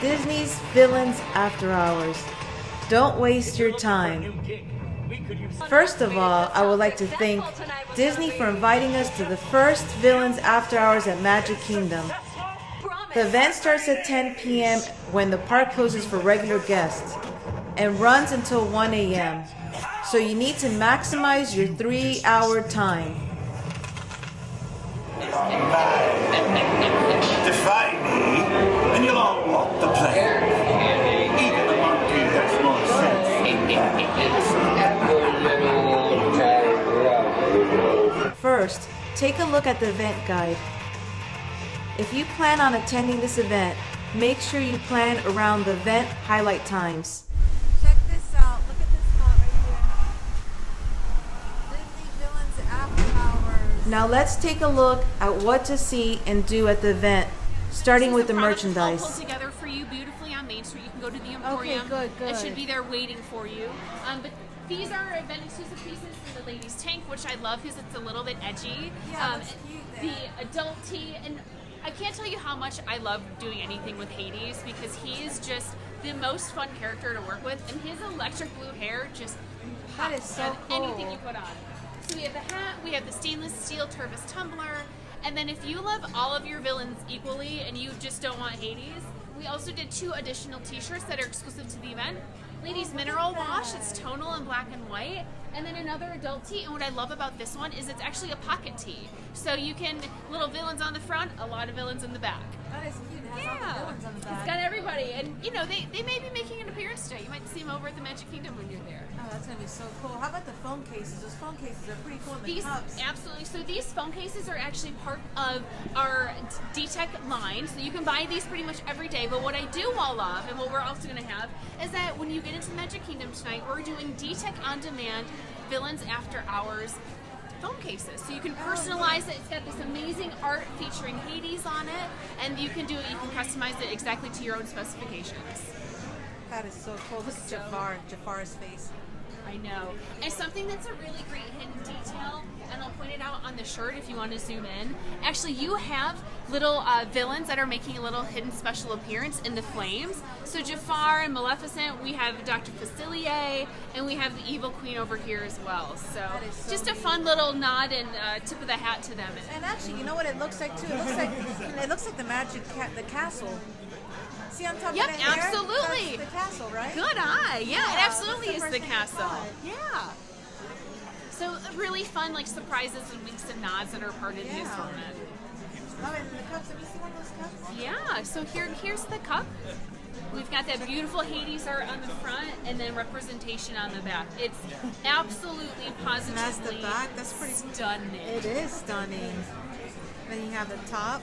Disney's Villains After Hours. Don't waste your time. First of all, I would like to thank Disney for inviting us to the first Villains After Hours at Magic Kingdom. The event starts at 10 p.m. when the park closes for regular guests and runs until 1 a.m. So you need to maximize your 3-hour time. Defy me, and you'll all walk the plank. Even the monkey has more sense. First, take a look at the event guide. If you plan on attending this event, make sure you plan around the event highlight times. Check this out. Look at this spot right here. Disney Villains After Hours. Now let's take a look at what to see and do at the event, starting with the merchandise. All pulled together for you beautifully on Main Street. You can go to the Emporium. Okay, good. It should be there waiting for you. But these are event exclusive pieces for the ladies' tank, which I love because it's a little bit edgy. Yeah, that's cute there. The adult tee, and I can't tell you how much I love doing anything with Hades because he is just the most fun character to work with, and his electric blue hair just That is pops so on cool. anything you put on. So we have the hat, we have the stainless steel Turvis tumbler, and then if you love all of your villains equally and you just don't want Hades, we also did 2 additional t-shirts that are exclusive to the event. Ladies Mineral Wash, it's tonal in black and white, and then another adult tee. And what I love about this one is it's actually a pocket tee. So you can, little villains on the front, a lot of villains in the back. That is cute. It has all the villains on the back. It's got everybody. And, you know, they may be making an appearance today. You might see them over at the Magic Kingdom when you're there. Oh, that's going to be so cool. How about the phone cases? Those phone cases are pretty cool in the These, cups. absolutely. So these phone cases are actually part of our D-Tech line. So you can buy these pretty much every day. But what I do all love, and what we're also going to have, is that when you get into Magic Kingdom tonight, we're doing D-Tech On Demand Villains After Hours phone cases. So you can personalize it. It's got this amazing art featuring Hades on it. And you can do it, you can customize it exactly to your own specifications. That is so cool. Look at Jafar's face. I know. And something that's a really great hidden detail, and I'll point it out on the shirt if you want to zoom in. Actually, you have little villains that are making a little hidden special appearance in the flames. So Jafar and Maleficent, we have Dr. Facilier, and we have the Evil Queen over here as well. So, so just a fun little nod and tip of the hat to them. And actually, you know what it looks like too? It looks like the castle. See on top Yep, of that hair? absolutely. That's the castle, right? Good eye. Yeah, it absolutely that's is the the first thing I castle. thought. Yeah. So really fun, like surprises and winks and nods that are part of the assortment. Oh, and the cups. Have you seen one of those cups? Yeah. So here's the cup. We've got that beautiful Hades art on the front, and then representation on the back. It's absolutely positively That's the back. That's pretty stunning. It is stunning. Then you have the top.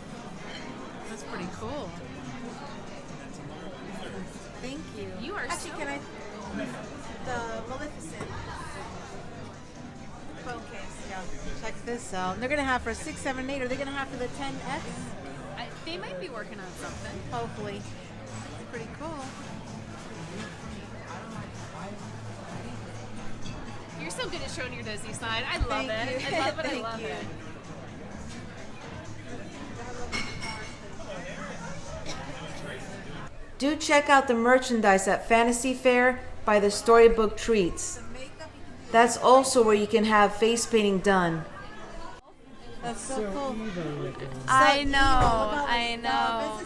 That's pretty cool. Thank you. You are actually. so- Can I? The Maleficent phone case. Yeah. Check this out. They're gonna have for 6, 7, 8. Are they gonna have for the 10X? They might be working on something. Hopefully. It's pretty cool. You're so good at showing your Disney side. I love Thank it. you. I love it. I Thank love you. it. Do check out the merchandise at Fantasy Fair by the Storybook Treats. That's also where you can have face painting done. That's so cool. I know. Look I know.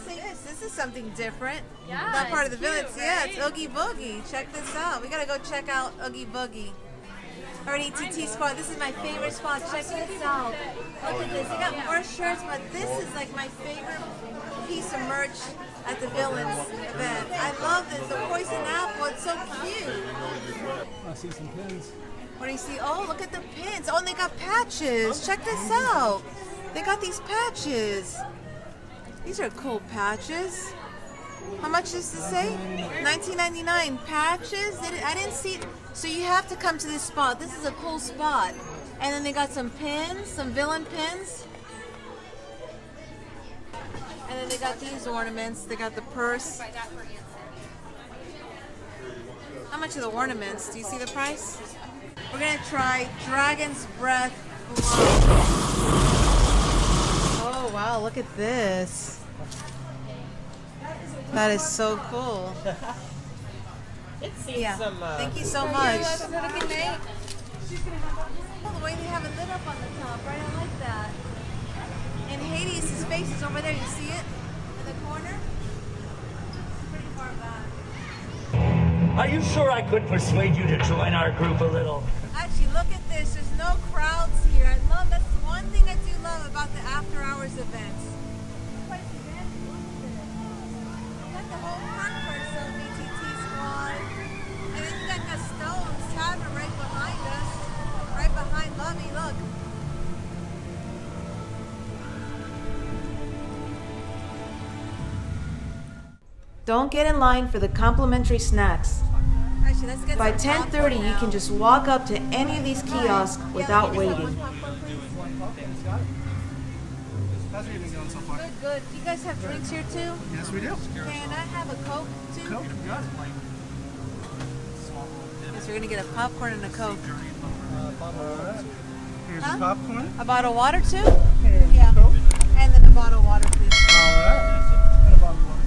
This is something different. Yeah, Not part of the it's cute, village. Yeah, it's right? Oogie Boogie. Check this out. We gotta go check out Oogie Boogie. Our ATT spot. This is my favorite spot. Check this out. Look at this. They got more shirts, but this is like my favorite piece of merch at the Villains event. I love this. The poison apple. It's so cute. I see some pins. What do you see? Oh, look at the pins. Oh, and they got patches. Check this out. They got these patches. These are cool patches. How much does this say? $19.99. Patches? I didn't see. So you have to come to this spot. This is a cool spot. And then they got some pins, some villain pins. And then they got these ornaments. They got the purse. How much are the ornaments? Do you see the price? We're going to try Dragon's Breath Glove. Oh, wow. Look at this. That is so cool. It's seen Yeah. some. Thank you so much. Oh, the way they have it lit up on the top, right? I like that. And Hades, his face is over there. You see it in the corner? It's pretty far back. Are you sure I could persuade you to join our group a little? Actually, look at this. There's no crowds here. I love that's the one thing I do love about the after hours events. Got the whole front person, BTT squad. And then you got Gaston's Tavern right behind us. Right behind Lovey, look. Don't get in line for the complimentary snacks. Actually, let's get By some 10:30, popcorn you now. can just walk up to any of these kiosks without waiting. How's your evening going so far? Good, good. You guys have drinks here too? Yes, we do. Can I have a Coke too? Coke, you got it. Yes, we're gonna get a popcorn and a Coke. Here's Huh? your popcorn. A bottle of water too? And Yeah. Coke. And then a bottle of water, please. All right. And a bottle of water.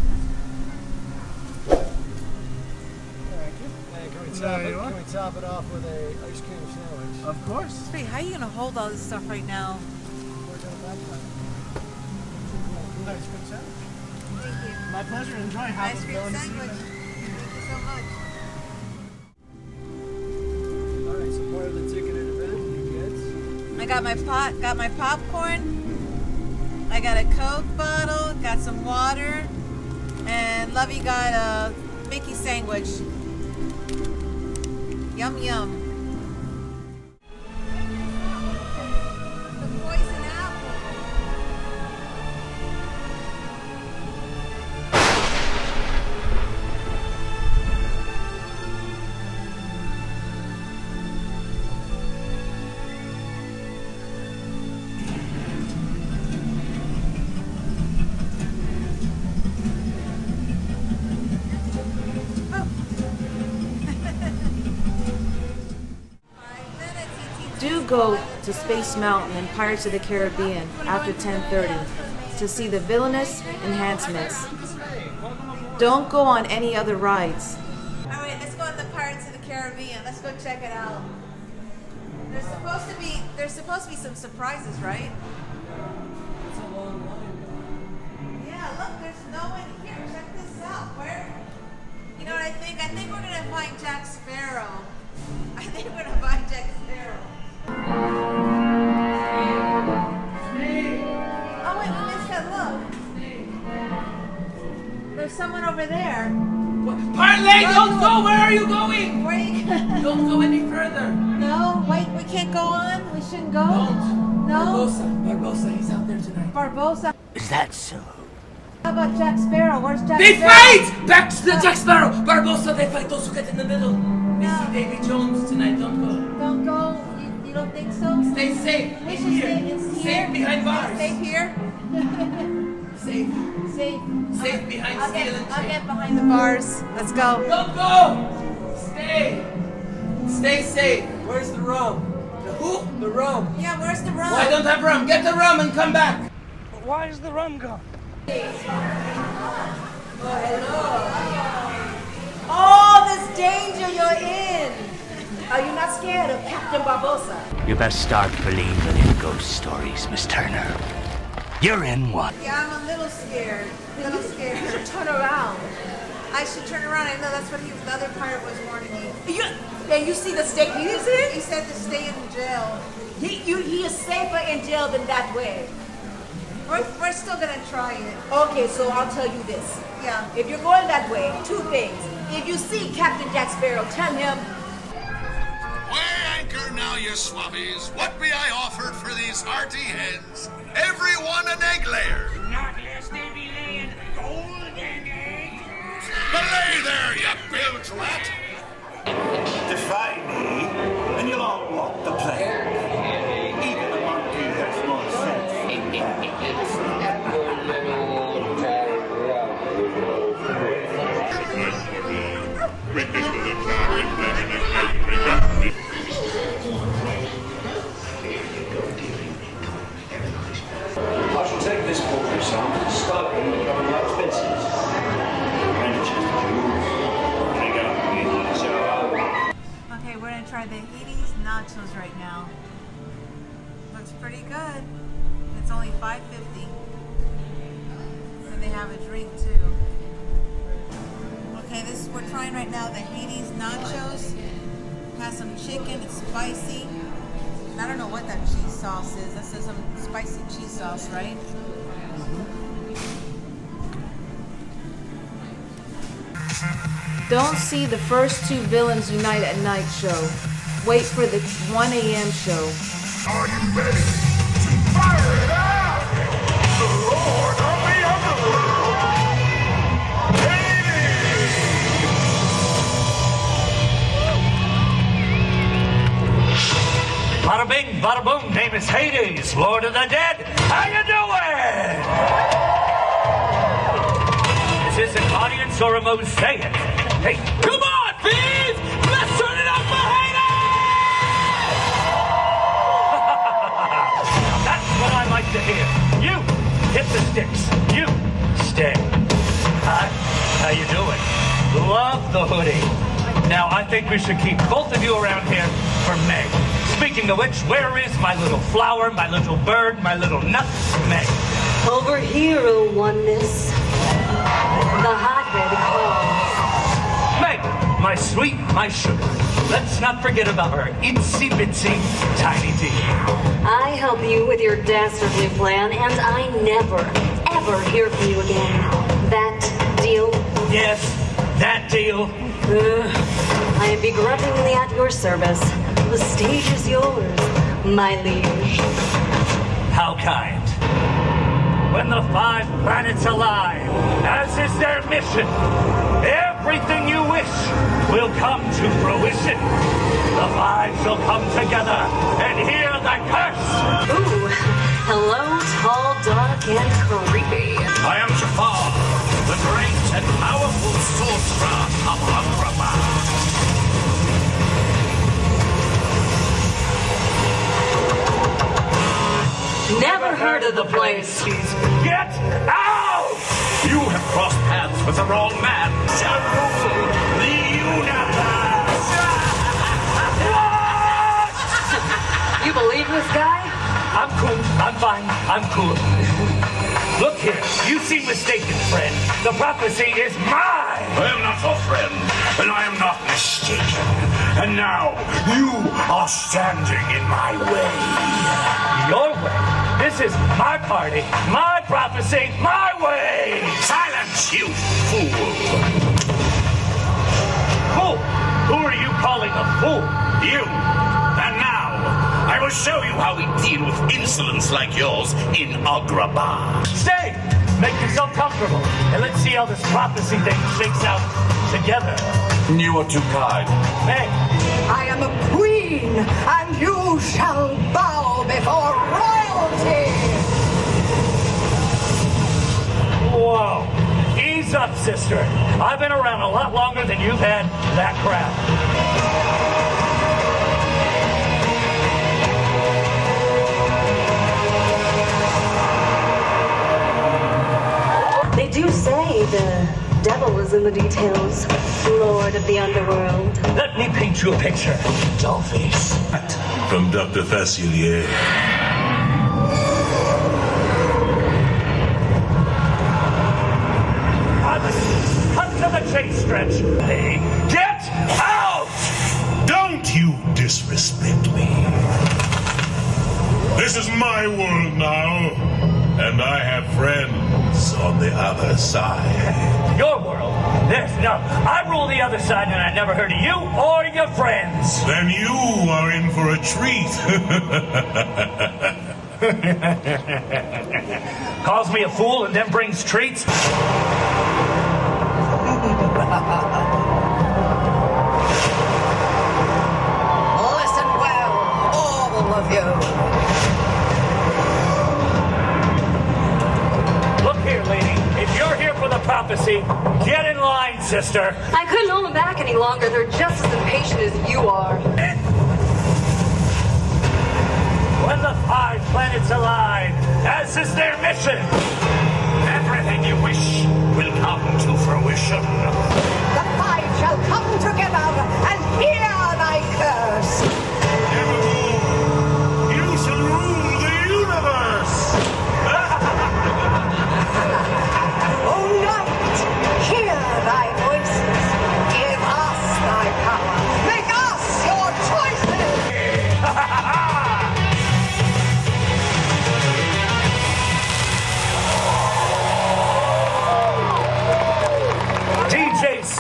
Thank you. Can we top it off with a ice cream sandwich? Of course. Wait, how are you gonna hold all this stuff right now? Ice cream sandwich. Thank you. My pleasure. Enjoy. Have Ice a cream villainous sandwich. evening. Thank you so much. All right, so part of the ticketed event, you get. I got my popcorn. I got a Coke bottle, got some water, and Lovey got a Mickey sandwich. Yum yum. The poison apple. Do go to Space Mountain and Pirates of the Caribbean after 10:30 to see the villainous enhancements. Don't go on any other rides. All right, let's go on the Pirates of the Caribbean. Let's go check it out. There's supposed to be some surprises, right? It's a long line. Yeah, look, there's no one here. Check this out. Where? You know what I think? I think we're gonna find Jack Sparrow. I think we're gonna find Jack Sparrow. Oh wait, we missed that look. There's someone over there. Parlay, don't go! Where are you going? Where are you? Don't go any further. No, wait, we can't go on. We shouldn't go. Don't. No. Barbosa, he's out there tonight. Barbosa. Is that so? How about Jack Sparrow? Where's Jack They Sparrow? fight! Back to the Jack Sparrow! Barbosa, they fight those who get in the middle. They No. see Davy Jones tonight, don't go. Don't go. You don't think so? Stay safe. We In should here. stay in here. Safe behind bars. Safe here. Safe. Safe. Safe behind I'll steel get, and I'll chain. get behind the bars. Let's go. Don't go! Stay. Stay safe. Where's the rum? The who? The rum. Yeah, where's the rum? Oh, I don't have rum. Get the rum and come back. Why is the rum gone? All this danger you're in. Are you not scared of Captain Barbosa? You best start believing in ghost stories, Miss Turner. You're in one. Yeah, I'm a little scared. A little scared. Turn around. I should turn around. I know that's what the other pirate was warning me. You see the state he is He in? said to stay in jail. He is safer in jail than that way. We're still gonna try it. Okay, so I'll tell you this. Yeah. If you're going that way, two things. If you see Captain Jack Sparrow, tell him, Weigh anchor now, you swabbies. What be I offered for these hearty hens? Every one an egg layer. Not lest they be laying golden eggs. Belay there, you bilge rat. Defy me, and you'll all walk the plank. Even a monkey has more sense. I shall take this book have a drink too. Okay, we're trying right now the Hades nachos. Has some chicken, it's spicy. I don't know what that cheese sauce is. This is some spicy cheese sauce, right? Don't see the first two villains unite at night show. Wait for the 1 a.m. show. Are you ready to fire it out? The Lord of the Underworld, Hades! Bada bing, bada boom, name is Hades, Lord of the Dead. How you doing? Is this an audience or a mosaic? Hey, come on, thieves! Let's turn it up for Hades! That's what I like to hear. You, hit the sticks. You, stay. Hi, how you doing? Love the hoodie. Now, I think we should keep both of you around here for May. Speaking of which, where is my little flower, my little bird, my little nut, May? Over here, O oneness. The hotbed calls. May, my sweet, my sugar. Let's not forget about her itsy bitsy tiny tea. I help you with your dastardly plan, and I never, ever hear from you again. That deal? Yes, that deal. I am begrudgingly at your service. The stage is yours, my liege. How kind. When the 5 planets align, as is their mission, everything you wish will come to fruition. The 5s will come together and hear the curse. Ooh, hello, tall, dark, and creepy. I am Jafar, the great and powerful sorcerer of Agrabah. Never heard of the place. Get out! You have crossed paths with the wrong man. Shall rule the universe. You believe this guy? I'm cool. I'm fine. I'm cool. Look here. You seem mistaken, friend. The prophecy is mine. I am not your friend, and I am not mistaken. And now you are standing in my way. Your way? This is my party, my prophecy, my way! Silence, you fool! Fool? Who are you calling a fool? You! And now, I will show you how we deal with insolence like yours in Agrabah. Stay! Make yourself comfortable, and let's see how this prophecy thing shakes out together. You are too kind. Hey! I am a queen, and you shall bow before royalty! Whoa! Ease up, sister. I've been around a lot longer than you've had that crowd. They do say the devil is in the details, Lord of the Underworld. Let me paint you a picture, dollface. From Dr. Facilier. Cut to the chase, Stretch. Hey, get out! Don't you disrespect me. This is my world now, and I have friends on the other side. Your world? No, I rule the other side, and I never heard of you or your friends. Then you are in for a treat. Calls me a fool and then brings treats? Listen well, all of you. Look here, lady. If you're here for the prophecy, get in line, sister. I couldn't hold them back any longer. They're just as impatient as you are. When the 5 planets align, as is their mission, Everything you wish will come to fruition. The 5 shall come together and hear thy curse. You shall rule the universe. Oh,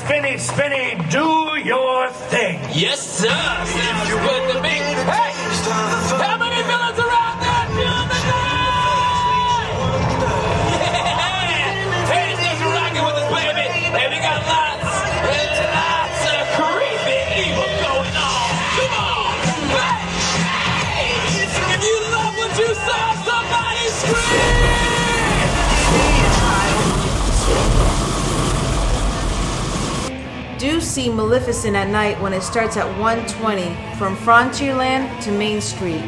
Spinny, Spinny, do your thing. Yes, sir. Sounds good to me. Hey, how many villains around there doing the night? Yeah, Teddy's just rocking with his baby, and we got lots and lots of creepy evil going on. Come on, hey, if you love what you saw, somebody scream! Do see Maleficent at night when it starts at 1:20 from Frontierland to Main Street.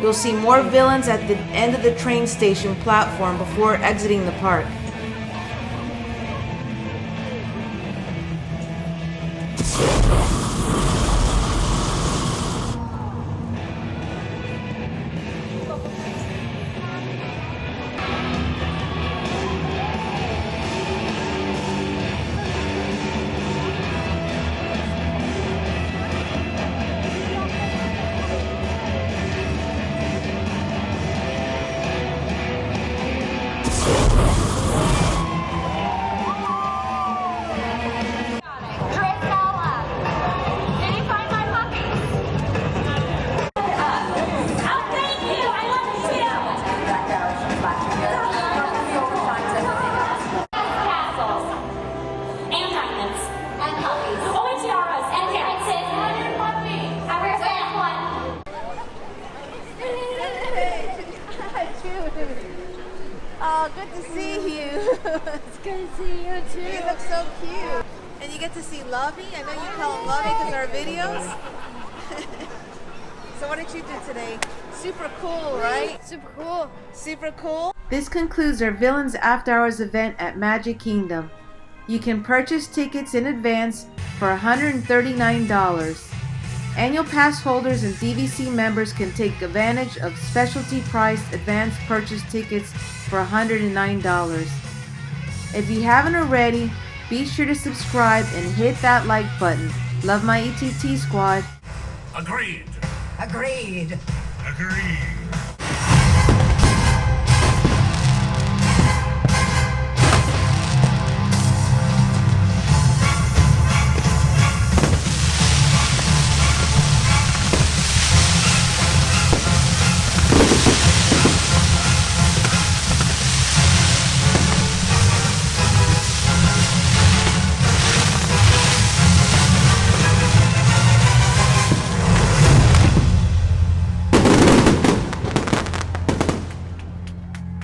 You'll see more villains at the end of the train station platform before exiting the park. Oh, good to see you. It's good to see you too. You look so cute. And you get to see Lovey. I know you call him Lovey because of our videos. So what did you do today? Super cool, right? Super cool. Super cool. This concludes our Villains After Hours event at Magic Kingdom. You can purchase tickets in advance for $139. Annual pass holders and DVC members can take advantage of specialty priced advance purchase tickets for $109. If you haven't already, be sure to subscribe and hit that like button. Love my ETT squad. Agreed. Agreed. Agreed.